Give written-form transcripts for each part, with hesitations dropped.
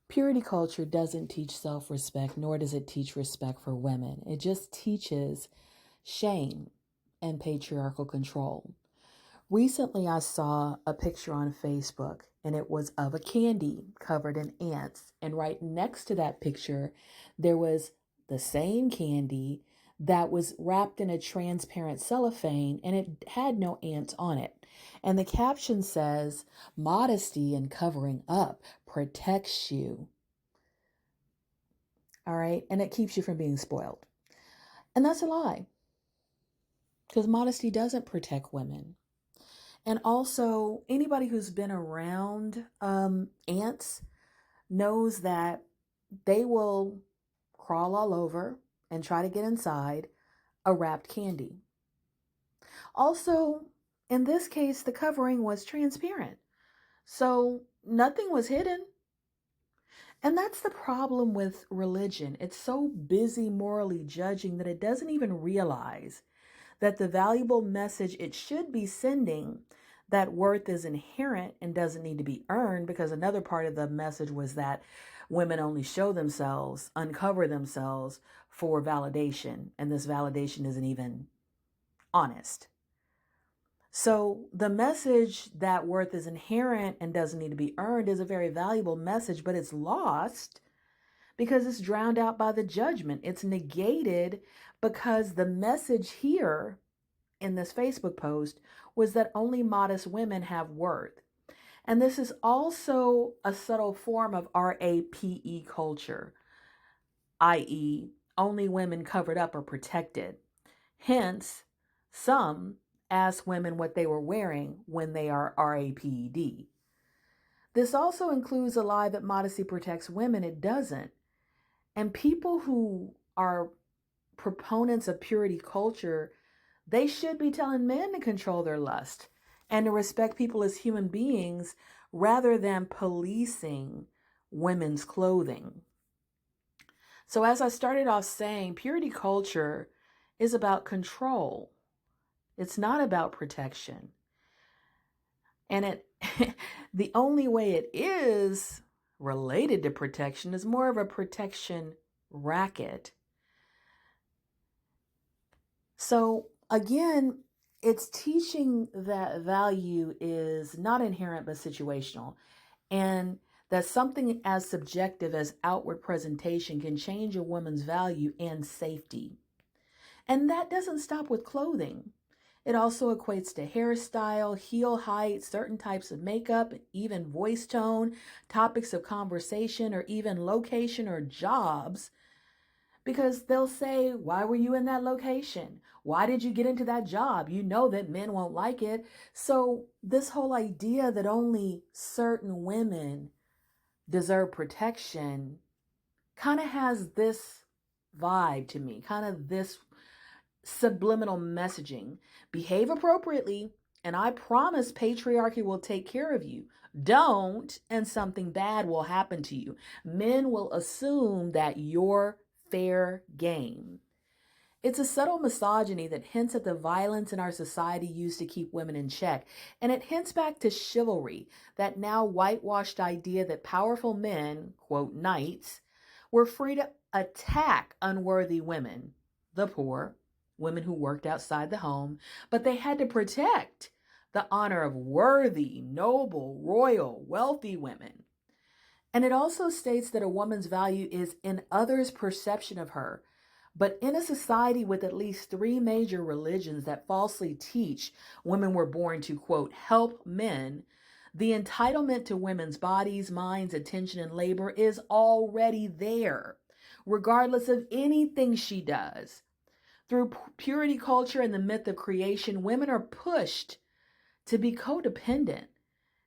Purity culture doesn't teach self-respect, nor does it teach respect for women. It just teaches shame and patriarchal control. Recently, I saw a picture on Facebook, and it was of a candy covered in ants. And right next to that picture, there was the same candy that was wrapped in a transparent cellophane, and it had no ants on it. And the caption says, "Modesty and covering up protects you." All right. And it keeps you from being spoiled. And that's a lie, because modesty doesn't protect women. And also, anybody who's been around ants knows that they will crawl all over and try to get inside a wrapped candy. Also, in this case, the covering was transparent, so nothing was hidden. And that's the problem with religion. It's so busy morally judging that it doesn't even realize that the valuable message it should be sending, that worth is inherent and doesn't need to be earned, because another part of the message was that women only show themselves, uncover themselves for validation, and this validation isn't even honest. So the message that worth is inherent and doesn't need to be earned is a very valuable message, but it's lost because it's drowned out by the judgment. It's negated because the message here in this Facebook post was that only modest women have worth. And this is also a subtle form of RAPE culture, i.e., only women covered up are protected. Hence, some ask women what they were wearing when they are RAPED. This also includes a lie that modesty protects women. It doesn't. And people who are proponents of purity culture, they should be telling men to control their lust and to respect people as human beings rather than policing women's clothing. So, as I started off saying, purity culture is about control. It's not about protection. And the only way it is related to protection is more of a protection racket. So again, it's teaching that value is not inherent but situational, and that something as subjective as outward presentation can change a woman's value and safety. And that doesn't stop with clothing. It also equates to hairstyle, heel height, certain types of makeup, even voice tone, topics of conversation, or even location or jobs. Because they'll say, "Why were you in that location? Why did you get into that job? You know that men won't like it." So, this whole idea that only certain women deserve protection kind of has this vibe to me, kind of this subliminal messaging. Behave appropriately, and I promise patriarchy will take care of you. Don't, and something bad will happen to you. Men will assume that you're fair game. It's a subtle misogyny that hints at the violence in our society used to keep women in check. And it hints back to chivalry, that now whitewashed idea that powerful men, quote, knights, were free to attack unworthy women, the poor, women who worked outside the home, but they had to protect the honor of worthy, noble, royal, wealthy women. And it also states that a woman's value is in others' perception of her. But in a society with at least three major religions that falsely teach women were born to, quote, help men, the entitlement to women's bodies, minds, attention, and labor is already there, regardless of anything she does. Through purity culture and the myth of creation, women are pushed to be codependent,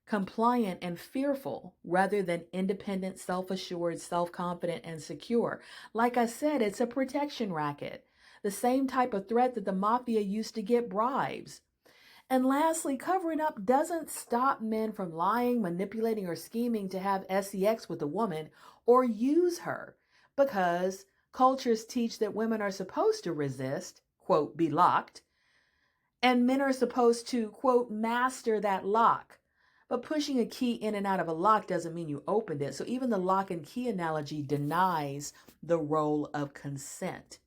compliant, and fearful rather than independent, self-assured, self-confident, and secure. Like I said, it's a protection racket, the same type of threat that the mafia used to get bribes. And lastly, covering up doesn't stop men from lying, manipulating, or scheming to have sex with a woman or use her, because cultures teach that women are supposed to resist, quote, be locked, and men are supposed to, quote, master that lock But pushing a key in and out of a lock doesn't mean you opened it. So even the lock and key analogy denies the role of consent.